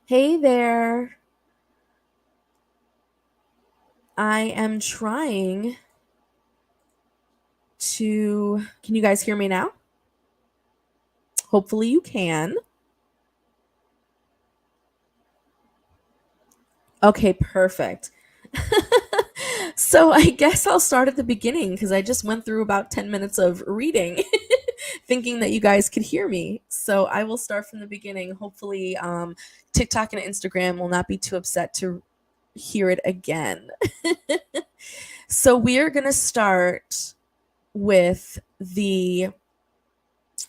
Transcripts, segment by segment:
Hey there. I am trying to. Can you guys hear me now? Hopefully, you can. Okay, perfect. So, I guess I'll start at the beginning because I just went through about 10 minutes of reading, thinking that you guys could hear me. So, I will start from the beginning. Hopefully, TikTok and Instagram will not be too upset to hear it again. So, we are going to start with the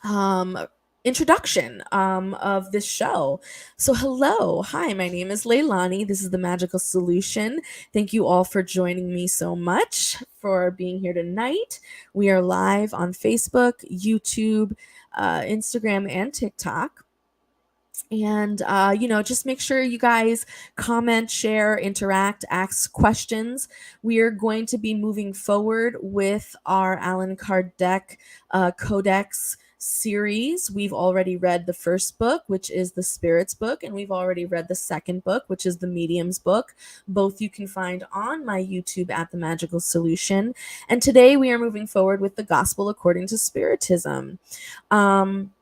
um, introduction of this show. So, hello. Hi, my name is Leilani. This is The Magical Solution. Thank you all for joining me so much for being here tonight. We are live on Facebook, YouTube, Instagram, and TikTok. And, just make sure you guys comment, share, interact, ask questions. We are going to be moving forward with our Allan Kardec Codex series. We've already read the first book, which is the Spirits book, and we've already read the second book, which is the Mediums book. Both you can find on my YouTube at The Magical Solution. And today we are moving forward with the Gospel according to Spiritism. Um,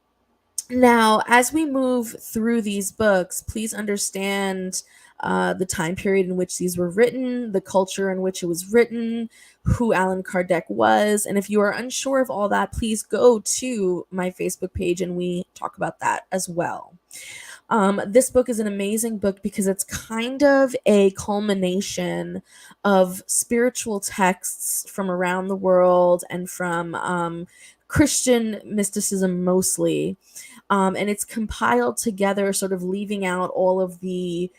Now, as we move through these books, please understand the time period in which these were written, the culture in which it was written, who Allan Kardec was. And if you are unsure of all that, please go to my Facebook page and we talk about that as well. This book is an amazing book because it's kind of a culmination of spiritual texts from around the world and from Christian mysticism mostly. And it's compiled together, sort of leaving out all of the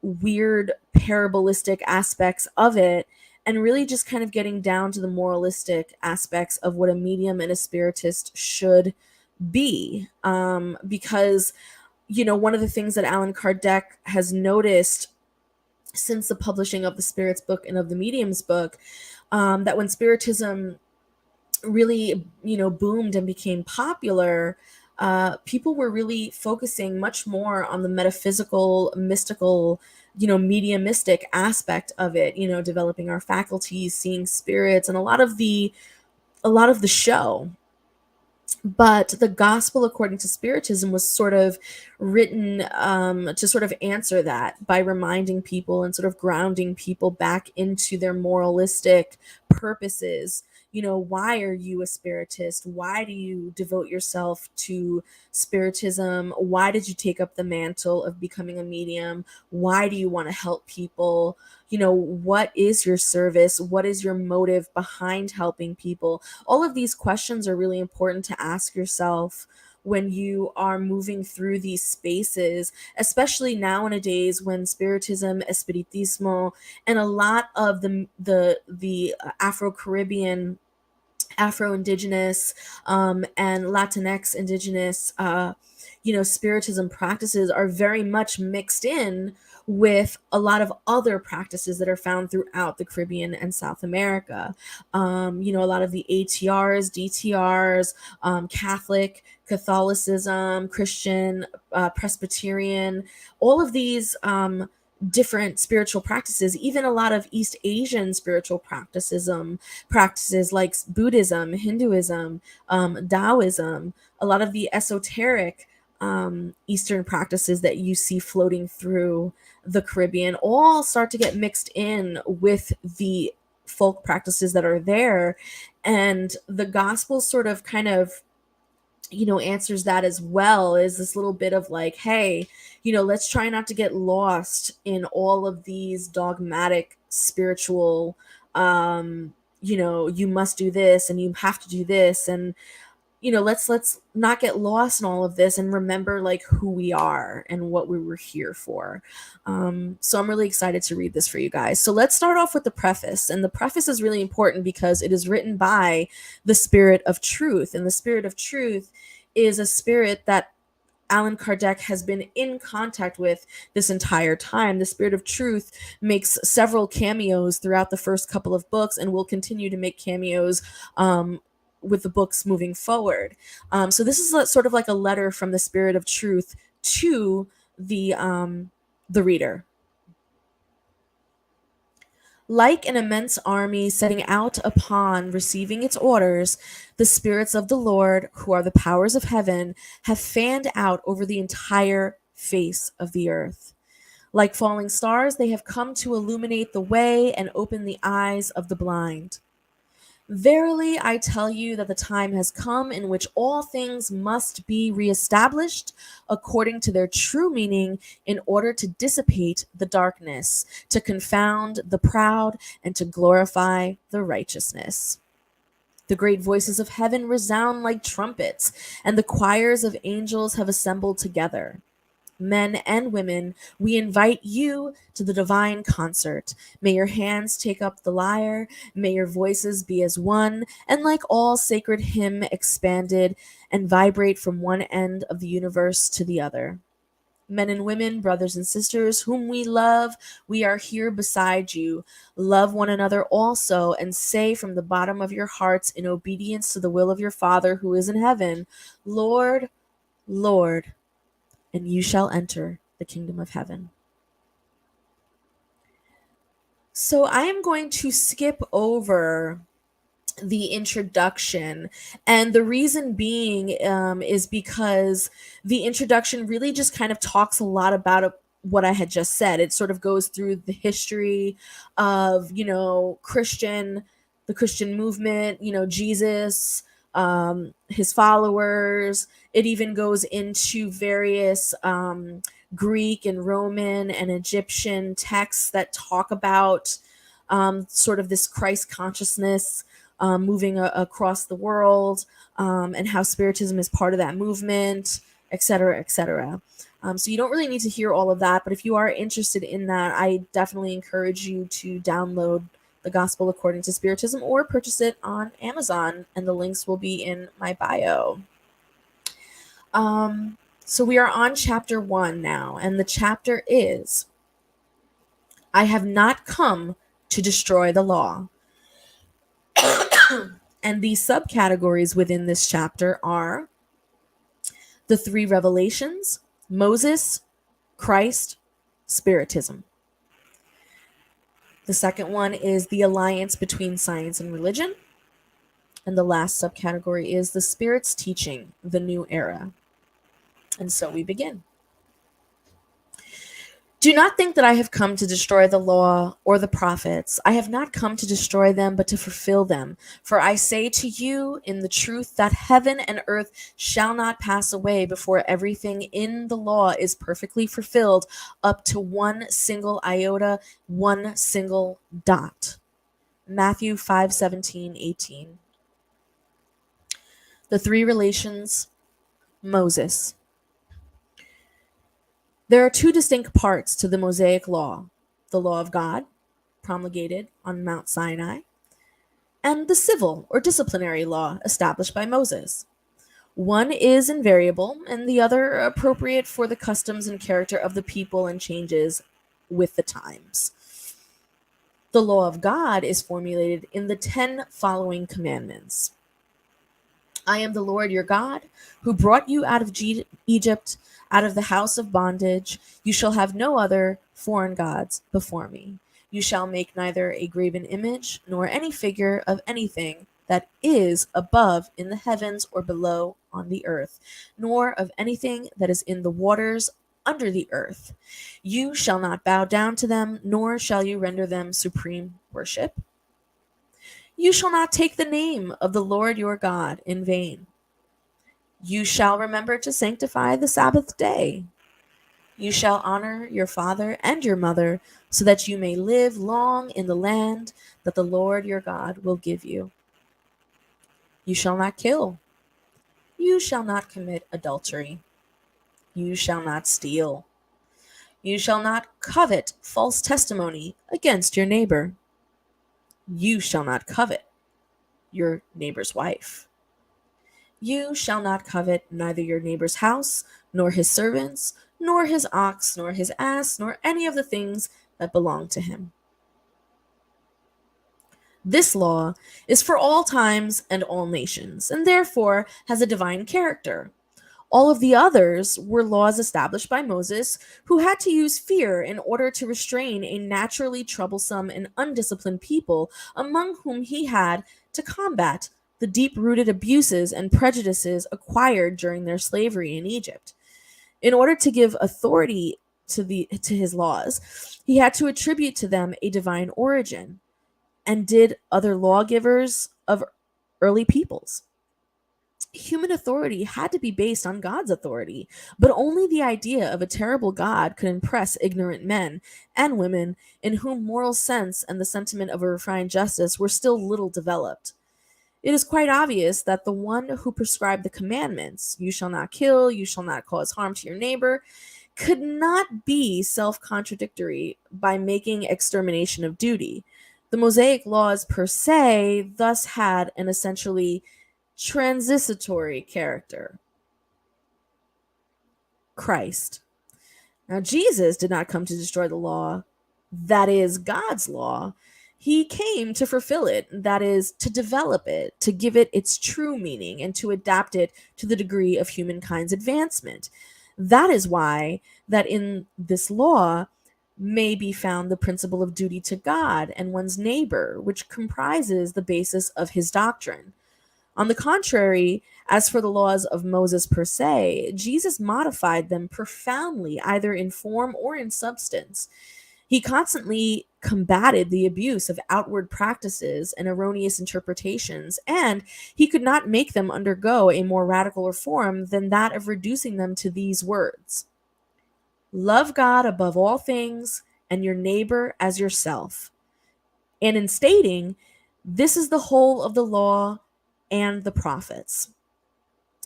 weird parabolistic aspects of it and really just kind of getting down to the moralistic aspects of what a medium and a spiritist should be. Because one of the things that Allan Kardec has noticed since the publishing of the Spirits book and of the Mediums book, that when Spiritism really, boomed and became popular, people were really focusing much more on the metaphysical, mystical, mediumistic aspect of it. Developing our faculties, seeing spirits, and a lot of the show. But the gospel according to spiritism was sort of written to sort of answer that by reminding people and sort of grounding people back into their moralistic purposes. Why are you a spiritist? Why do you devote yourself to spiritism? Why did you take up the mantle of becoming a medium? Why do you want to help people? What is your service? What is your motive behind helping people? All of these questions are really important to ask yourself when you are moving through these spaces, especially nowadays when spiritism, espiritismo, and a lot of the Afro-Caribbean, Afro-Indigenous, and Latinx Indigenous, spiritism practices are very much mixed in with a lot of other practices that are found throughout the Caribbean and South America. A lot of the ATRs, DTRs, Catholic, Catholicism, Christian, Presbyterian, all of these different spiritual practices, even a lot of East Asian spiritual practices like Buddhism, Hinduism, Taoism, a lot of the esoteric Eastern practices that you see floating through the Caribbean all start to get mixed in with the folk practices that are there. And the gospel sort of kind of answers that as well, is this little bit of like, hey, let's try not to get lost in all of these dogmatic spiritual, you must do this and you have to do this, and let's not get lost in all of this and remember like who we are and what we were here for. So I'm really excited to read this for you guys. So let's start off with the preface, and the preface is really important because it is written by the Spirit of Truth, and the Spirit of Truth is a spirit that Allan Kardec has been in contact with this entire time. The Spirit of Truth makes several cameos throughout the first couple of books and will continue to make cameos with the books moving forward. So this is sort of like a letter from the Spirit of Truth to the The reader. Like an immense army setting out upon receiving its orders, the spirits of the Lord, who are the powers of heaven, have fanned out over the entire face of the earth. Like falling stars, they have come to illuminate the way and open the eyes of the blind. Verily, I tell you that the time has come in which all things must be reestablished according to their true meaning, in order to dissipate the darkness, to confound the proud, and to glorify the righteousness. The great voices of heaven resound like trumpets, and the choirs of angels have assembled together. Men and women, we invite you to the divine concert. May your hands take up the lyre, may your voices be as one, and like all sacred hymn expanded and vibrate from one end of the universe to the other. Men and women, brothers and sisters, whom we love, we are here beside you. Love one another also, and say from the bottom of your hearts, in obedience to the will of your Father who is in heaven, Lord, Lord, and you shall enter the kingdom of heaven. So I am going to skip over the introduction, and the reason being is because the introduction really just kind of talks a lot about what I had just said. It sort of goes through the history of, the Christian movement, Jesus, his followers. It even goes into various Greek and Roman and Egyptian texts that talk about sort of this Christ consciousness moving across the world, and how Spiritism is part of that movement, et cetera, et cetera. So you don't really need to hear all of that, but if you are interested in that, I definitely encourage you to download The Gospel According to Spiritism or purchase it on Amazon, and the links will be in my bio. So we are on chapter 1 now, and the chapter is, I have not come to destroy the law. And the subcategories within this chapter are the 3 revelations, Moses, Christ, Spiritism. The second one is the alliance between science and religion. And the last subcategory is the Spirit's teaching, the new era. And so we begin. Do not think that I have come to destroy the law or the prophets. I have not come to destroy them, but to fulfill them. For I say to you in the truth that heaven and earth shall not pass away before everything in the law is perfectly fulfilled, up to one single iota, one single dot. Matthew 5:17, 18. The 3 relations, Moses. There are 2 distinct parts to the Mosaic law: the law of God, promulgated on Mount Sinai, and the civil or disciplinary law established by Moses. One is invariable, and the other appropriate for the customs and character of the people and changes with the times. The law of God is formulated in the 10 following commandments. I am the Lord your God, who brought you out of Egypt, out of the house of bondage. You shall have no other foreign gods before me. You shall make neither a graven image nor any figure of anything that is above in the heavens or below on the earth, nor of anything that is in the waters under the earth. You shall not bow down to them, nor shall you render them supreme worship. You shall not take the name of the Lord your God in vain. You shall remember to sanctify the Sabbath day. You shall honor your father and your mother, so that you may live long in the land that the Lord your God will give you. You shall not kill. You shall not commit adultery. You shall not steal. You shall not covet false testimony against your neighbor. You shall not covet your neighbor's wife. You shall not covet neither your neighbor's house, nor his servants, nor his ox, nor his ass, nor any of the things that belong to him. This law is for all times and all nations, and therefore has a divine character. All of the others were laws established by Moses, who had to use fear in order to restrain a naturally troublesome and undisciplined people among whom he had to combat the deep rooted abuses and prejudices acquired during their slavery in Egypt. In order to give authority to his laws, he had to attribute to them a divine origin. And did other lawgivers of early peoples? Human authority had to be based on God's authority, but only the idea of a terrible God could impress ignorant men and women in whom moral sense and the sentiment of a refined justice were still little developed. It is quite obvious that the one who prescribed the commandments, you shall not kill, you shall not cause harm to your neighbor, could not be self contradictory by making extermination of duty. The Mosaic laws per se thus had an essentially transitory character. Christ. Now, Jesus did not come to destroy the law, that is God's law. He came to fulfill it, that is, to develop it, to give it its true meaning, and to adapt it to the degree of humankind's advancement. That is why that in this law may be found the principle of duty to God and one's neighbor, which comprises the basis of his doctrine. On the contrary, as for the laws of Moses per se, Jesus modified them profoundly, either in form or in substance. He constantly combated the abuse of outward practices and erroneous interpretations, and he could not make them undergo a more radical reform than that of reducing them to these words: love God above all things and your neighbor as yourself. And in stating, this is the whole of the law and the prophets.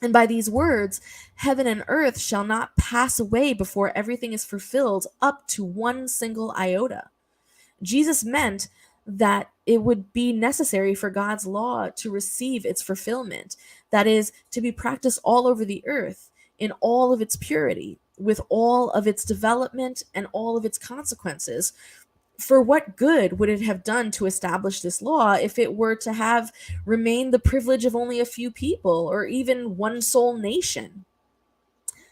And by these words, heaven and earth shall not pass away before everything is fulfilled up to one single iota. Jesus meant that it would be necessary for God's law to receive its fulfillment, that is, to be practiced all over the earth in all of its purity, with all of its development and all of its consequences. For what good would it have done to establish this law if it were to have remained the privilege of only a few people or even one sole nation?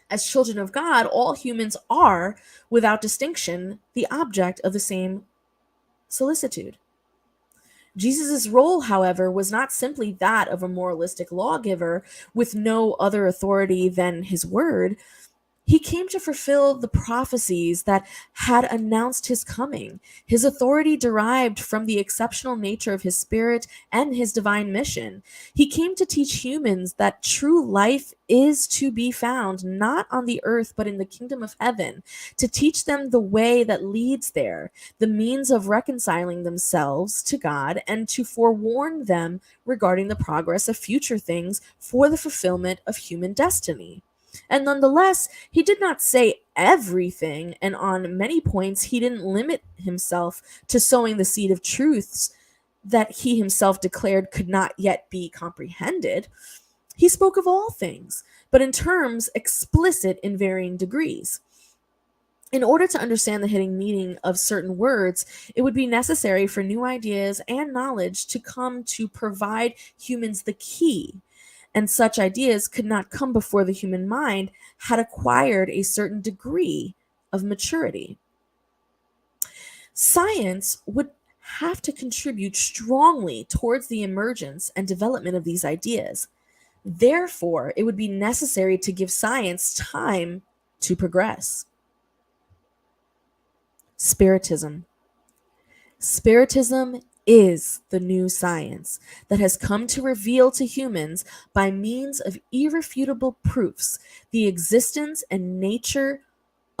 As children of God, all humans are, without distinction, the object of the same solicitude. Jesus' role, however, was not simply that of a moralistic lawgiver with no other authority than his word. He came to fulfill the prophecies that had announced his coming. His authority derived from the exceptional nature of his spirit and his divine mission. He came to teach humans that true life is to be found not on the earth but in the kingdom of heaven, to teach them the way that leads there, the means of reconciling themselves to God, and to forewarn them regarding the progress of future things for the fulfillment of human destiny. And nonetheless, he did not say everything, and on many points, he didn't limit himself to sowing the seed of truths that he himself declared could not yet be comprehended. He spoke of all things, but in terms explicit in varying degrees. In order to understand the hidden meaning of certain words, it would be necessary for new ideas and knowledge to come to provide humans the key, and such ideas could not come before the human mind had acquired a certain degree of maturity. Science would have to contribute strongly towards the emergence and development of these ideas. Therefore, it would be necessary to give science time to progress. Spiritism. Spiritism is the new science that has come to reveal to humans, by means of irrefutable proofs, the existence and nature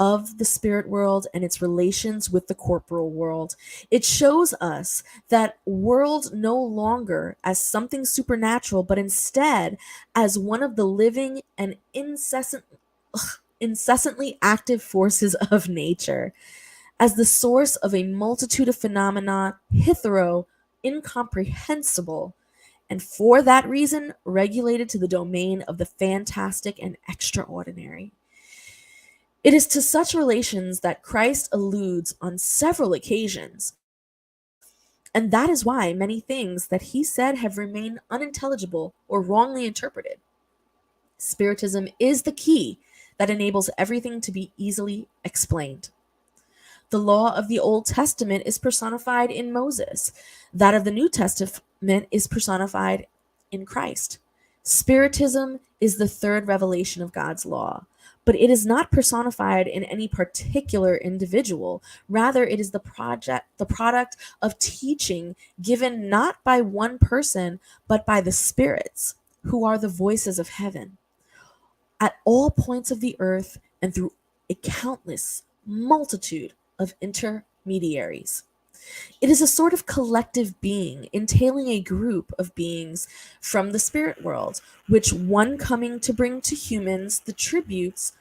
of the spirit world and its relations with the corporal world. It shows us that world no longer as something supernatural, but instead as one of the living and incessantly active forces of nature, as the source of a multitude of phenomena hitherto incomprehensible, and for that reason regulated to the domain of the fantastic and extraordinary. It is to such relations that Christ alludes on several occasions, and that is why many things that he said have remained unintelligible or wrongly interpreted. Spiritism is the key that enables everything to be easily explained. The law of the Old Testament is personified in Moses. That of the New Testament is personified in Christ. Spiritism is the third revelation of God's law, but it is not personified in any particular individual. Rather, it is the product of teaching given not by one person, but by the spirits, who are the voices of heaven at all points of the earth and through a countless multitude of intermediaries. It is a sort of collective being, entailing a group of beings from the spirit world, which one coming to bring to humans the tributes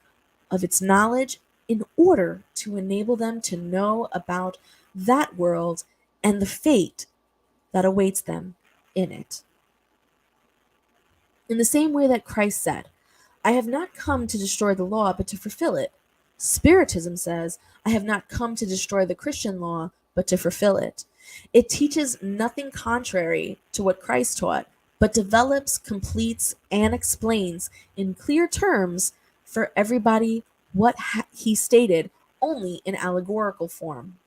of its knowledge in order to enable them to know about that world and the fate that awaits them in it. In the same way that Christ said, I have not come to destroy the law, but to fulfill it. Spiritism says, I have not come to destroy the Christian law, but to fulfill it. It teaches nothing contrary to what Christ taught, but develops, completes, and explains in clear terms for everybody what he stated only in allegorical form.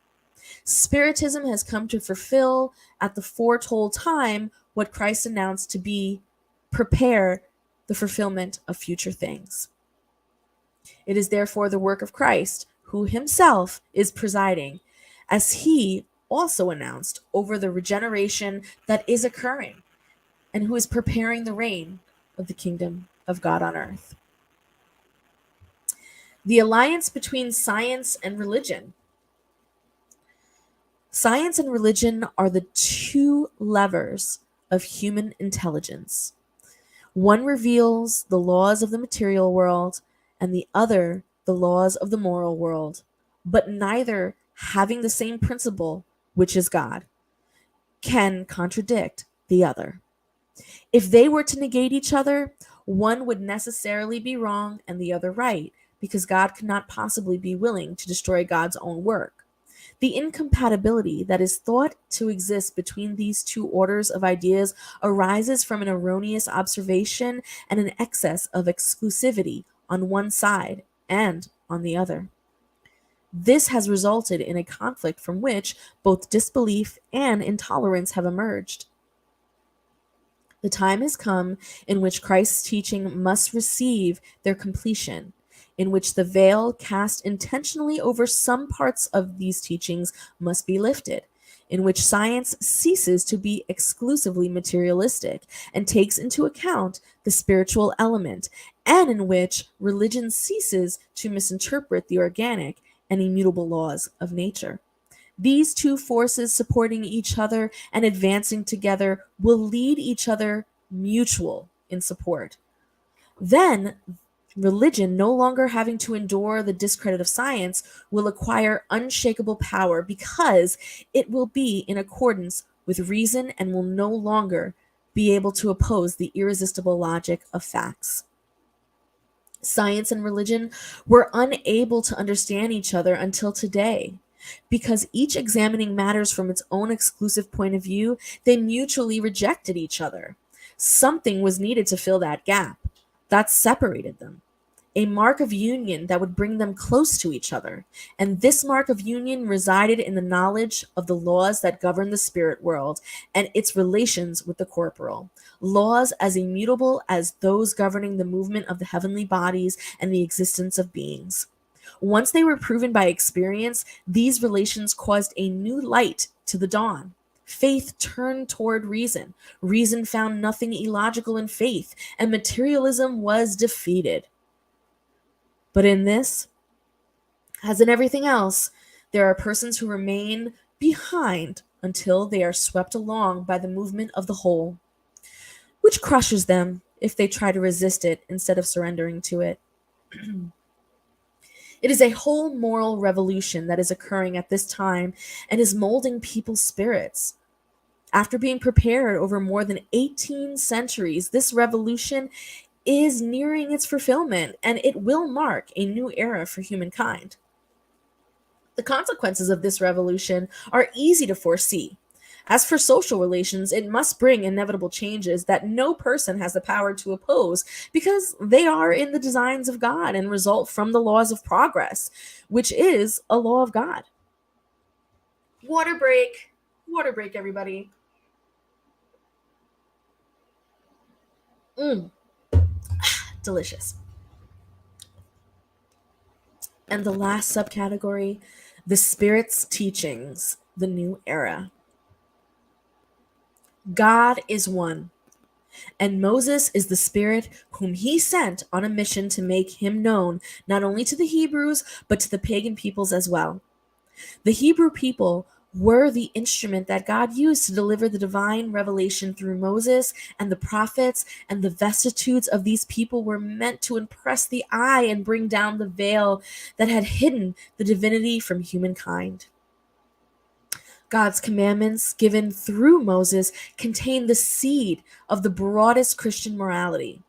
Spiritism has come to fulfill at the foretold time what Christ announced to be prepare the fulfillment of future things. It is therefore the work of Christ, who himself is presiding, as he also announced over the regeneration that is occurring, and who is preparing the reign of the kingdom of God on earth. The alliance between science and religion. Science and religion are the two levers of human intelligence. One reveals the laws of the material world, and the other the laws of the moral world, but neither, having the same principle, which is God, can contradict the other. If they were to negate each other, one would necessarily be wrong and the other right, because God could not possibly be willing to destroy God's own work. The incompatibility that is thought to exist between these two orders of ideas arises from an erroneous observation and an excess of exclusivity on one side and on the other. This has resulted in a conflict from which both disbelief and intolerance have emerged. The time has come in which Christ's teaching must receive their completion, in which the veil cast intentionally over some parts of these teachings must be lifted, in which science ceases to be exclusively materialistic and takes into account the spiritual element, and in which religion ceases to misinterpret the organic and immutable laws of nature. These two forces supporting each other and advancing together will lead each other mutual in support. Then, religion, no longer having to endure the discredit of science, will acquire unshakable power because it will be in accordance with reason and will no longer be able to oppose the irresistible logic of facts. Science and religion were unable to understand each other until today. Because each examining matters from its own exclusive point of view, they mutually rejected each other. Something was needed to fill that gap. That separated them. A mark of union that would bring them close to each other. And this mark of union resided in the knowledge of the laws that govern the spirit world and its relations with the corporal. Laws as immutable as those governing the movement of the heavenly bodies and the existence of beings. Once they were proven by experience, these relations caused a new light to the dawn. Faith turned toward reason. Reason found nothing illogical in faith, and materialism was defeated. But in this, as in everything else, there are persons who remain behind until they are swept along by the movement of the whole, which crushes them if they try to resist it instead of surrendering to it. It is a whole moral revolution that is occurring at this time and is molding people's spirits. After being prepared over more than 18 centuries, this revolution is nearing its fulfillment, and it will mark a new era for humankind. The consequences of this revolution are easy to foresee. As for social relations, it must bring inevitable changes that no person has the power to oppose because they are in the designs of God and result from the laws of progress, which is a law of God. Water break. Water break, everybody. Mm, delicious. And the last subcategory, the Spirit's teachings, the new era. God is one, and Moses is the Spirit whom he sent on a mission to make him known not only to the Hebrews, but to the pagan peoples as well. The Hebrew people were the instrument that God used to deliver the divine revelation through Moses and the prophets, and the vicissitudes of these people were meant to impress the eye and bring down the veil that had hidden the divinity from humankind. God's commandments, given through Moses, contain the seed of the broadest Christian morality.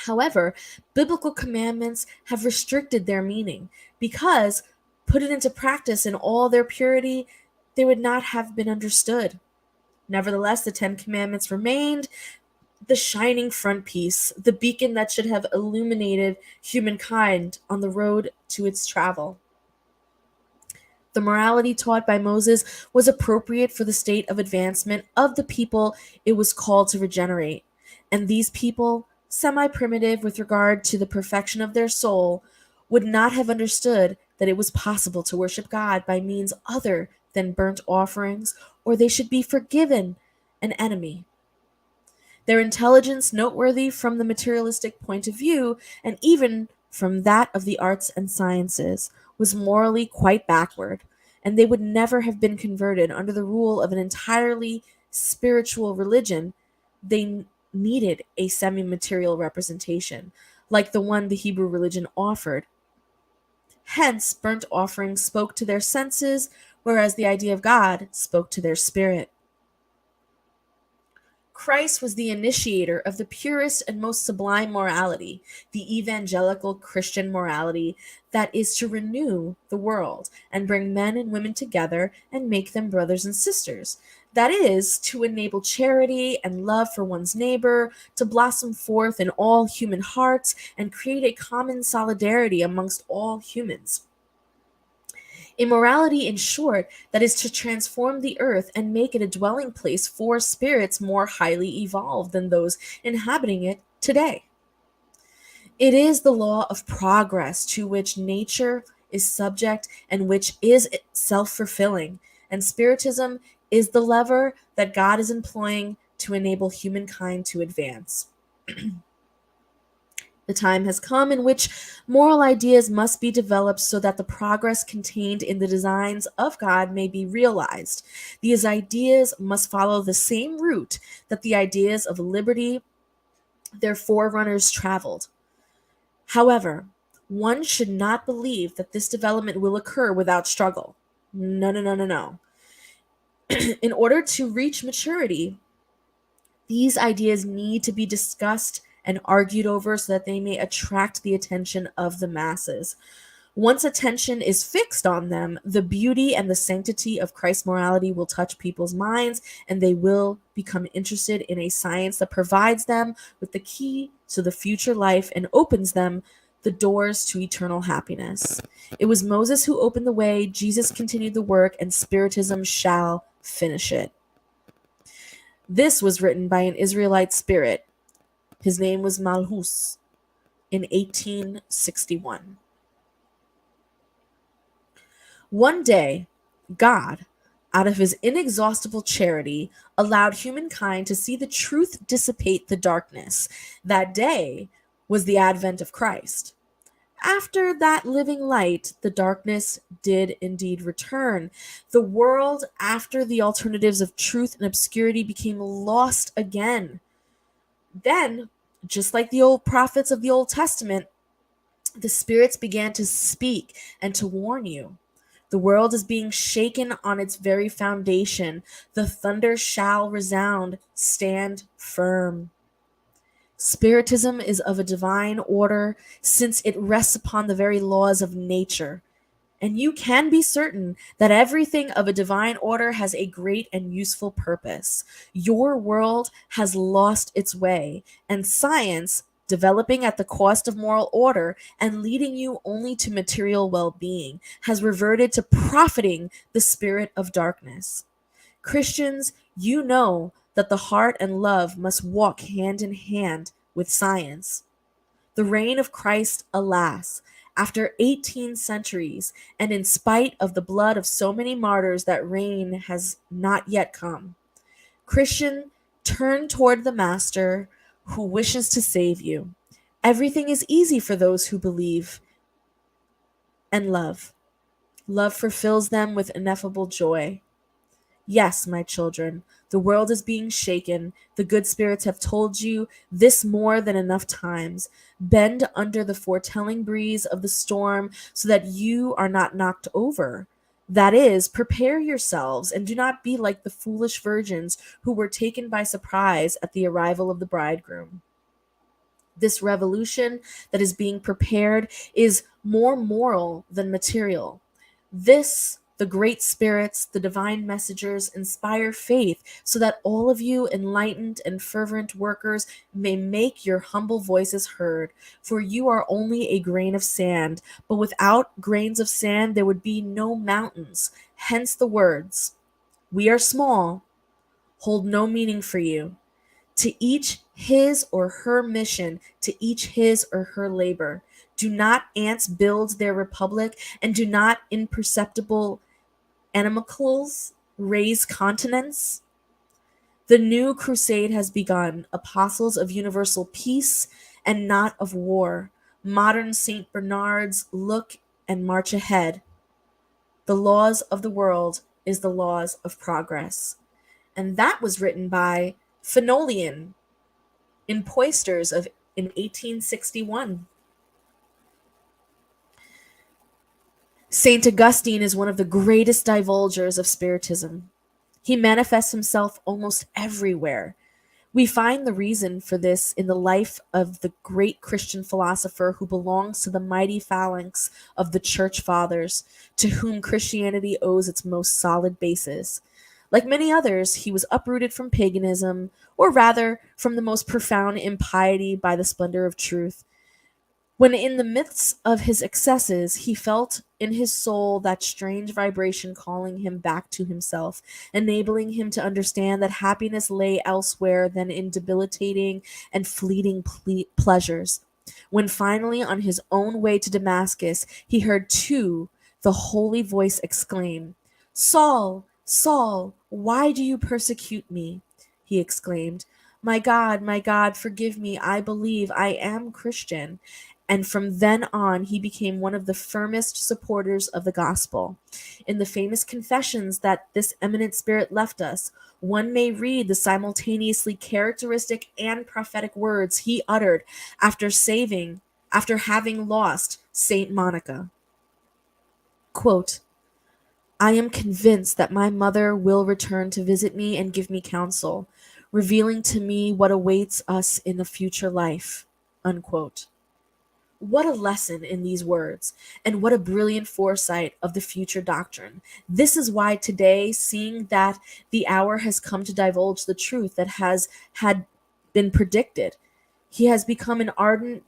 However, biblical commandments have restricted their meaning because, put it into practice in all their purity, they would not have been understood. Nevertheless, the Ten Commandments remained the shining frontispiece, the beacon that should have illuminated humankind on the road to its travel. The morality taught by Moses was appropriate for the state of advancement of the people it was called to regenerate. And these people, semi primitive with regard to the perfection of their soul, would not have understood that it was possible to worship God by means other than burnt offerings, or they should be forgiven an enemy. Their intelligence, noteworthy from the materialistic point of view, and even from that of the arts and sciences, was morally quite backward, and they would never have been converted under the rule of an entirely spiritual religion. They needed a semi material representation, like the one the Hebrew religion offered. Hence, burnt offerings spoke to their senses, whereas the idea of God spoke to their spirit. Christ was the initiator of the purest and most sublime morality, the evangelical Christian morality that is to renew the world and bring men and women together and make them brothers and sisters. That is, to enable charity and love for one's neighbor to blossom forth in all human hearts and create a common solidarity amongst all humans. Immorality, in short, that is to transform the earth and make it a dwelling place for spirits more highly evolved than those inhabiting it today. It is the law of progress to which nature is subject and which is self fulfilling, and Spiritism is the lever that God is employing to enable humankind to advance. The time has come in which moral ideas must be developed so that the progress contained in the designs of God may be realized. These ideas must follow the same route that the ideas of liberty, their forerunners, traveled. However, one should not believe that this development will occur without struggle. No, no, no, no, no. In order to reach maturity, these ideas need to be discussed and argued over so that they may attract the attention of the masses. Once attention is fixed on them, the beauty and the sanctity of Christ's morality will touch people's minds, and they will become interested in a science that provides them with the key to the future life and opens them the doors to eternal happiness. It was Moses who opened the way, Jesus continued the work, and Spiritism shall finish it. This was written by an Israelite spirit. His name was Malhus in 1861. One day, God, out of his inexhaustible charity, allowed humankind to see the truth dissipate the darkness. That day was the advent of Christ. After that living light, the darkness did indeed return. The world, after the alternatives of truth and obscurity, became lost again. Then, just like the old prophets of the Old Testament, the spirits began to speak and to warn you. The world is being shaken on its very foundation. The thunder shall resound. Stand firm. Spiritism is of a divine order since it rests upon the very laws of nature. And you can be certain that everything of a divine order has a great and useful purpose. Your world has lost its way, and science, developing at the cost of moral order and leading you only to material well being, has reverted to profiting the spirit of darkness. Christians, you know that the heart and love must walk hand in hand with science. The reign of Christ, alas, after 18 centuries, and in spite of the blood of so many martyrs, that reign has not yet come. Christian, turn toward the Master who wishes to save you. Everything is easy for those who believe and love. Love fulfills them with ineffable joy. Yes, my children, the world is being shaken. The good spirits have told you this more than enough times. Bend under the foretelling breeze of the storm so that you are not knocked over. That is, prepare yourselves and do not be like the foolish virgins who were taken by surprise at the arrival of the bridegroom. This revolution that is being prepared is more moral than material. This, the great spirits, the divine messengers, inspire faith so that all of you enlightened and fervent workers may make your humble voices heard. For you are only a grain of sand, but without grains of sand there would be no mountains. Hence the words, "We are small," hold no meaning for you. To each his or her mission, to each his or her labor. Do not ants build their republic, and do not imperceptible animalcules raise continents? The new crusade has begun, apostles of universal peace and not of war. Modern St. Bernards look and march ahead. The laws of the world is the laws of progress. And that was written by Fenolian in Poysters of in 1861. Saint Augustine is one of the greatest divulgers of Spiritism. He manifests himself almost everywhere. We find the reason for this in the life of the great Christian philosopher who belongs to the mighty phalanx of the Church Fathers, to whom Christianity owes its most solid basis. Like many others, he was uprooted from paganism, or rather, from the most profound impiety by the splendor of truth. When in the midst of his excesses, he felt in his soul that strange vibration calling him back to himself, enabling him to understand that happiness lay elsewhere than in debilitating and fleeting pleasures. When finally, on his own way to Damascus, he heard too the holy voice exclaim, "Saul, Saul, why do you persecute me?" He exclaimed, my God, forgive me. I believe I am Christian." And from then on, he became one of the firmest supporters of the gospel. In the famous confessions that this eminent spirit left us, one may read the simultaneously characteristic and prophetic words he uttered after having lost Saint Monica. Quote, "I am convinced that my mother will return to visit me and give me counsel, revealing to me what awaits us in the future life." Unquote. What a lesson in these words, and what a brilliant foresight of the future doctrine. This is why today, seeing that the hour has come to divulge the truth that had been predicted, he has become an ardent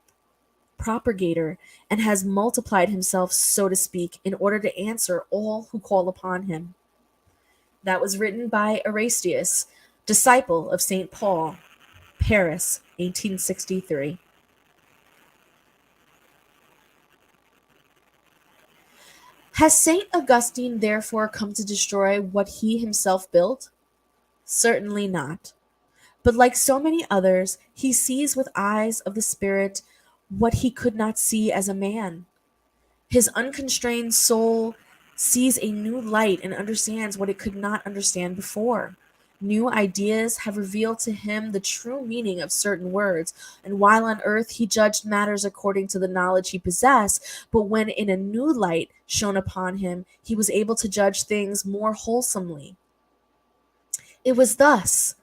propagator and has multiplied himself, so to speak, in order to answer all who call upon him. That was written by Erastus, disciple of St. Paul, Paris, 1863. Has St. Augustine therefore come to destroy what he himself built? Certainly not. But like so many others, he sees with eyes of the Spirit what he could not see as a man. His unconstrained soul sees a new light and understands what it could not understand before. New ideas have revealed to him the true meaning of certain words, and while on earth he judged matters according to the knowledge he possessed, but when in a new light shone upon him, he was able to judge things more wholesomely. It was thus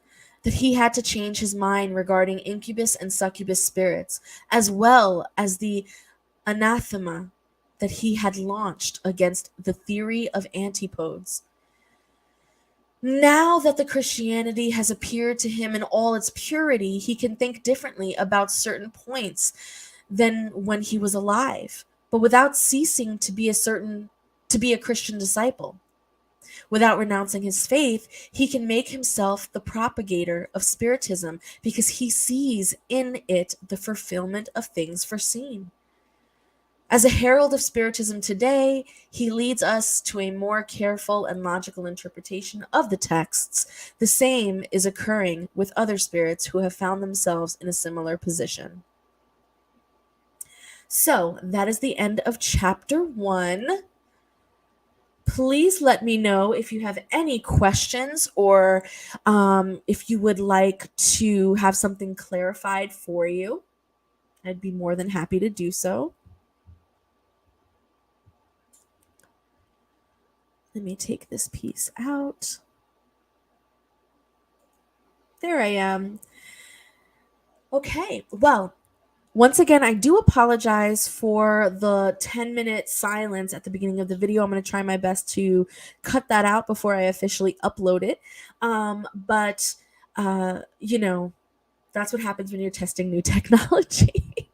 that he had to change his mind regarding incubus and succubus spirits, as well as the anathema that he had launched against the theory of antipodes. Now that the Christianity has appeared to him in all its purity, he can think differently about certain points than when he was alive, but without ceasing to be a Christian disciple. Without renouncing his faith, he can make himself the propagator of Spiritism because he sees in it the fulfillment of things foreseen. As a herald of Spiritism today, he leads us to a more careful and logical interpretation of the texts. The same is occurring with other spirits who have found themselves in a similar position. So, that is the end of chapter 1. Please let me know if you have any questions or if you would like to have something clarified for you. I'd be more than happy to do so. Let me take this piece out. There I am. Okay, well, once again, I do apologize for the 10-minute silence at the beginning of the video. I'm going to try my best to cut that out before I officially upload it. But that's what happens when you're testing new technology.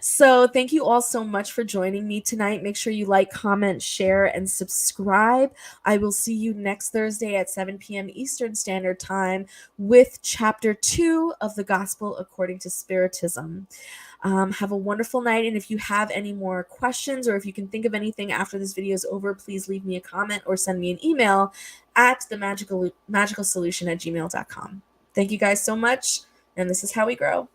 So thank you all so much for joining me tonight. Make sure you like, comment, share, and subscribe. I will see you next Thursday at 7 p.m. Eastern Standard Time with Chapter 2 of the Gospel According to Spiritism. Have a wonderful night, and if you have any more questions or if you can think of anything after this video is over, please leave me a comment or send me an email at themagicalsolution@gmail.com. Thank you guys so much, and this is how we grow.